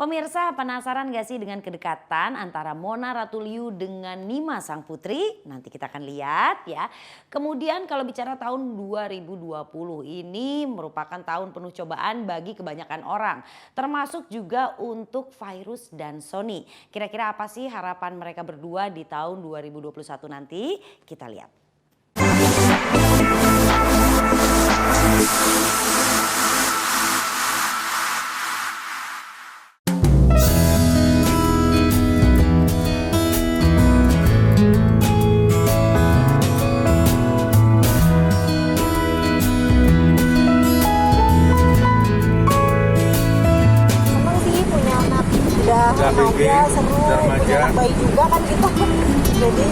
Pemirsa, penasaran gak sih dengan kedekatan antara Mona Ratuliu dengan Nima sang putri? Nanti kita akan lihat ya. Kemudian kalau bicara tahun 2020 ini merupakan tahun penuh cobaan bagi kebanyakan orang. Termasuk juga untuk Virus dan Sony. Kira-kira apa sih harapan mereka berdua di tahun 2021 nanti? Kita lihat. Remaja seru, punya anak bayi juga kan kita, jadi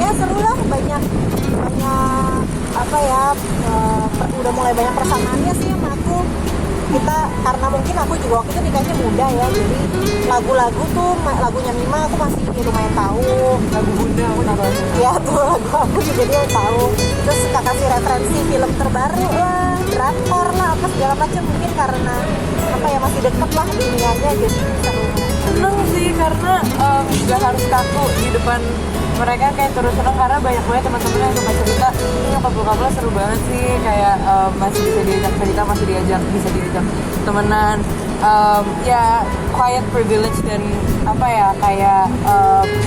ya seru lah, banyak apa ya, udah mulai banyak persamaannya sih sama aku. Kita karena mungkin aku juga waktu itu nikahnya muda ya, jadi lagu-lagu tuh lagunya Nima aku masih lumayan tahu, lagu Bunda ya tuh lagu aku juga dia tahu. Terus suka kasih referensi film terbaru lah, drakor lah, apa segala macam, mungkin karena apa ya masih deket lah dunianya, jadi seru. Seneng sih karena gak harus kaku di depan mereka, kayak terus terang karena banyak banget teman-teman yang suka cerita ini nyokap bokapnya seru banget sih, kayak masih bisa diajak cerita, masih bisa diajak temenan, ya quiet privilege dan apa ya kayak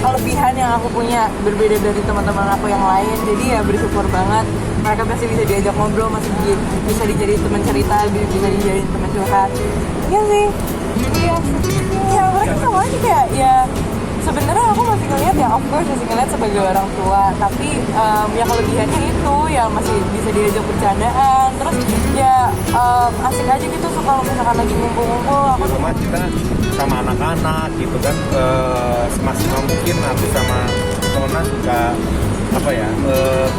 kelebihan yang aku punya berbeda dari teman-teman aku yang lain, jadi ya bersyukur banget mereka masih bisa diajak ngobrol, masih bisa dijadiin teman cerita, bisa dijadiin teman curhat. Iya sih, ya mereka semuanya kayak ya sebenarnya aku masih ngeliat ya, of course masih ngeliat sebagai orang tua, tapi ya kelebihannya itu ya masih bisa diajak bercandaan, terus ya asik aja gitu. So kalau misalkan lagi ngumpul-ngumpul aku rumah kita sama anak-anak gitu kan, semaksimal mungkin aku sama Mona suka apa ya,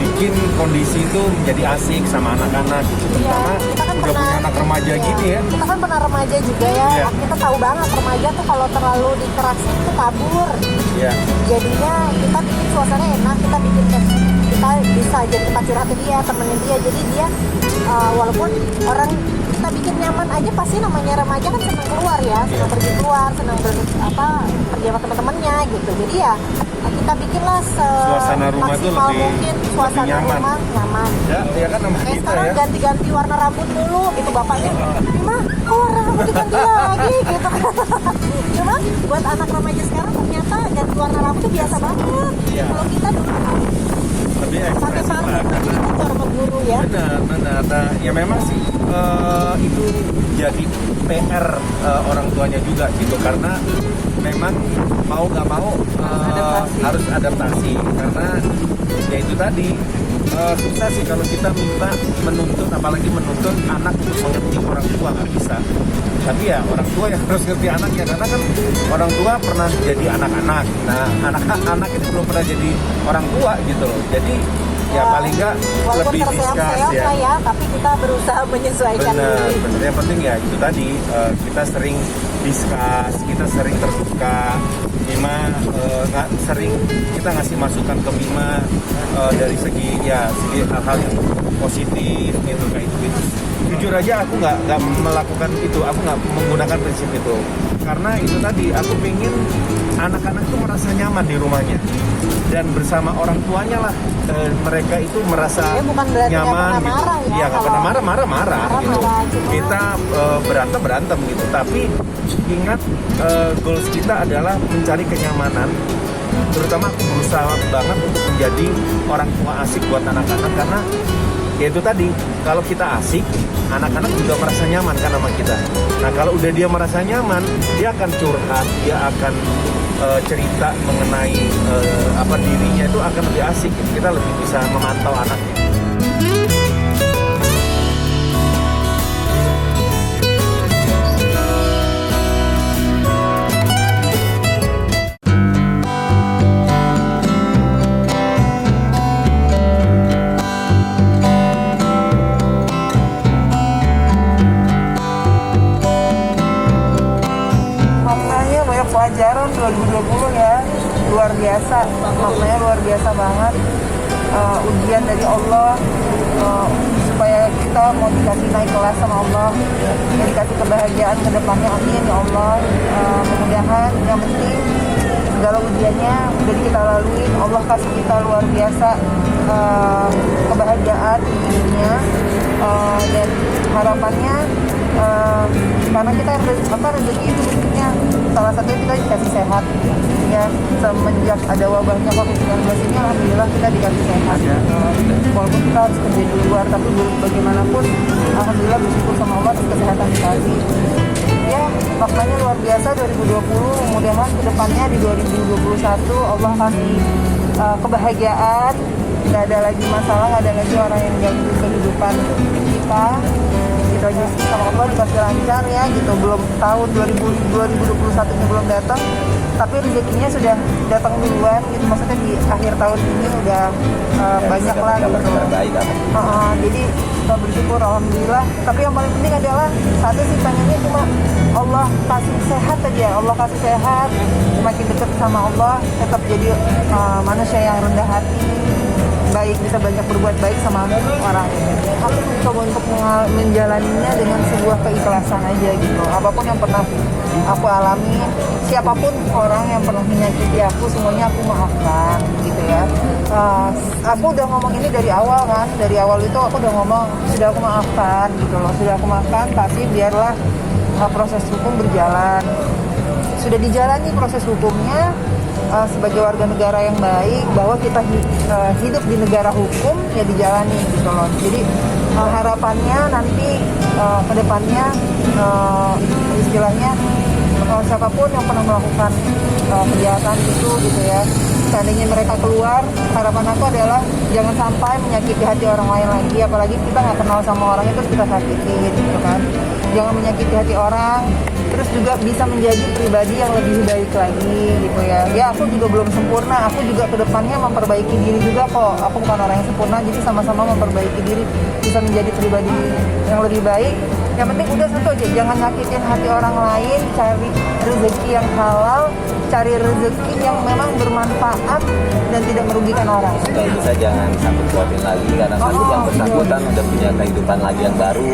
bikin kondisi itu menjadi asik sama anak-anak gitu. Terutama kita kan udah punya anak remaja gini ya. Kita kan pernah remaja juga ya, kita tahu banget remaja tuh kalau terlalu dikerasin tuh kabur. Jadinya kita bikin suasana enak, kita bikin kita bisa jadi tempat curhatin dia, temenin dia, jadi dia walaupun orang kita bikin nyaman aja, pasti namanya remaja kan senang keluar ya, senang pergi keluar, senang pergi sama teman-temannya gitu. Jadi ya kita bikinlah suasana rumah tuh lebih mungkin, suasana nyaman. Rumah nyaman. Ya kan sama kita sekarang ya. ganti-ganti warna rambut dulu gitu bapaknya. Mah, kok warna rambut diganti lagi gitu. Cuma buat anak remaja sekarang ternyata ganti warna rambut itu biasa banget. Kalau kita dulu lebih ekspresif lah, karena guru ya. Benar. Nah, ya memang sih itu jadi PR orang tuanya juga gitu, karena memang mau nggak mau harus adaptasi, karena ya itu tadi susah sih kalau kita minta menuntut, apalagi menuntut anak untuk mengerti orang tua, nggak bisa. Tapi ya orang tua yang harus ngerti anaknya, karena kan orang tua pernah jadi anak-anak, nah anak-anak itu belum pernah jadi orang tua gitu loh. Jadi ya paling nggak lebih discuss ya, tapi kita berusaha menyesuaikan diri. Bener, yang penting ya itu tadi, kita sering discuss, kita sering terbuka. Bima sering kita ngasih masukan ke Bima dari segi hal-hal yang positif gitu, kayak itu. Jujur aja aku nggak melakukan itu, aku nggak menggunakan prinsip itu, karena itu tadi aku pengen anak-anak itu merasa nyaman di rumahnya dan bersama orang tuanya lah, mereka itu merasa nyaman gitu. Ya nggak pernah marah gitu. Kita berantem gitu, tapi ingat goals kita adalah mencari kenyamanan. Terutama aku berusaha banget untuk menjadi orang tua asik buat anak-anak, karena ya itu tadi, kalau kita asik, anak-anak juga merasa nyaman kan sama kita. Nah kalau udah dia merasa nyaman, dia akan curhat, dia akan cerita mengenai dirinya, itu akan lebih asik. Kita lebih bisa memantau anaknya. Pelajaran 2020 ya, luar biasa, maknanya luar biasa banget. Ujian dari Allah, supaya kita mau dikasih naik kelas sama Allah, ya dikasih kebahagiaan ke depannya, amin ya Allah. Mudah-mudahan yang penting segala ujiannya udah kita lalui, Allah kasih kita luar biasa kebahagiaan di dunia, dan harapannya karena kita rezeki itu bentuknya salah satunya kita dikasih sehat ya, semenjak ada wabahnya COVID-19 ini alhamdulillah kita dikasih sehat, walaupun kita harus kerja di luar tapi bagaimanapun alhamdulillah bersyukur sama Allah atas kesehatan dikasih ya. Maknanya luar biasa 2020, mudah-mudahan kedepannya di 2021 Allah kasih kebahagiaan, nggak ada lagi masalah, nggak ada lagi orang yang ganggu kehidupan kita. Gitu aja sih, sama Allah dikasih lancar ya gitu. Belum tahun 2021 ini belum datang, tapi rezekinya sudah datang duluan gitu, maksudnya di akhir tahun ini udah banyak lah gitu. Jadi kita bersyukur alhamdulillah. Tapi yang paling penting adalah satu sih, pengennya cuma Allah kasih sehat aja, Allah kasih sehat, semakin dekat sama Allah, tetap jadi manusia yang rendah hati, baik, bisa banyak berbuat baik sama orang. Aku mencoba untuk menjalaninya dengan sebuah keikhlasan aja gitu. Apapun yang pernah aku alami, siapapun orang yang pernah menyakiti aku, semuanya aku maafkan gitu ya. Aku udah ngomong ini dari awal kan, dari awal itu aku udah ngomong sudah aku maafkan gitu loh, sudah aku maafkan, tapi biarlah proses hukum berjalan. Sudah dijalani proses hukumnya. Sebagai warga negara yang baik, bahwa kita hidup di negara hukum ya dijalani gitu loh. Jadi harapannya nanti ke depannya istilahnya siapapun yang pernah melakukan kejahatan itu gitu ya, seandainya mereka keluar, harapan aku adalah jangan sampai menyakiti hati orang lain lagi, apalagi kita nggak kenal sama orang itu kita sakitin gitu kan. Jangan menyakiti hati orang, terus juga bisa menjadi pribadi yang lebih baik lagi gitu ya. Ya aku juga belum sempurna, aku juga kedepannya memperbaiki diri juga kok. Aku bukan orang yang sempurna, jadi sama-sama memperbaiki diri, bisa menjadi pribadi yang lebih baik. Yang penting udah satu aja, jangan nyakitin hati orang lain, cari rezeki yang halal, cari rezeki yang memang bermanfaat dan tidak merugikan orang. Supaya bisa jangan sangkut pautin lagi, karena kan yang bersangkutan udah punya kehidupan lagi yang baru,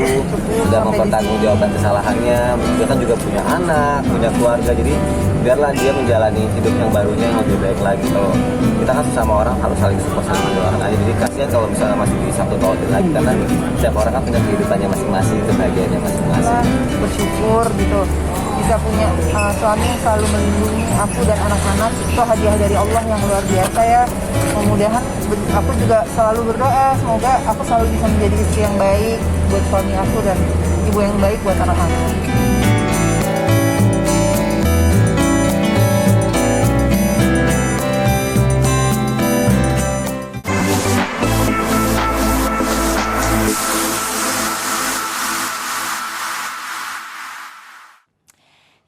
sudah mempertanggungjawabkan kesalahannya, dia kan juga punya anak, punya keluarga, jadi biarlah dia menjalani hidup yang barunya yang lebih baik lagi. Kalau kita kan sama orang harus saling support, saling mendoakan aja. Jadi kasihan kalau misalnya masih disangkut pautin lagi, karena setiap orang kan punya kehidupannya masing-masing, kebahagiaannya masing-masing. Bersyukur gitu bisa punya suami yang selalu melindungi aku dan anak-anak, itu hadiah dari Allah yang luar biasa ya. Mudah-mudahan aku juga selalu berdoa semoga aku selalu bisa menjadi istri yang baik buat suami aku dan ibu yang baik buat anak-anak.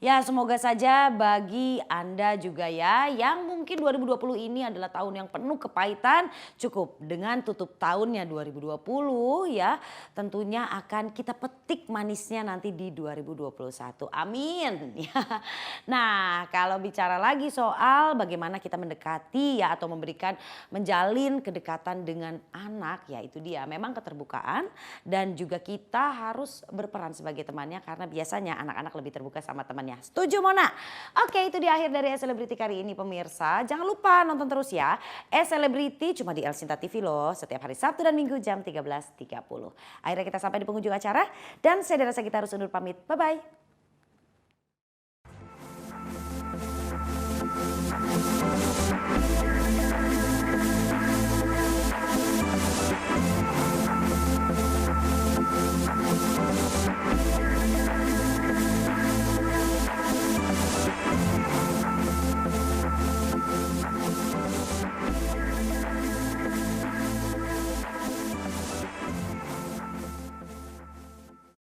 Ya semoga saja bagi Anda juga ya yang mungkin 2020 ini adalah tahun yang penuh kepahitan, cukup dengan tutup tahunnya 2020 ya tentunya akan kita petik manisnya nanti di 2021. Amin. Nah kalau bicara lagi soal bagaimana kita mendekati ya atau menjalin kedekatan dengan anak, ya itu dia memang keterbukaan dan juga kita harus berperan sebagai temannya karena biasanya anak-anak lebih terbuka sama temannya. Setuju Mona? Oke itu di akhir dari Selebriti kali ini pemirsa. Jangan lupa nonton terus ya Selebriti cuma di El Sinta TV loh. Setiap hari Sabtu dan Minggu jam 13.30. Akhirnya kita sampai di penghujung acara. Dan saya rasa kita harus undur pamit. Bye-bye.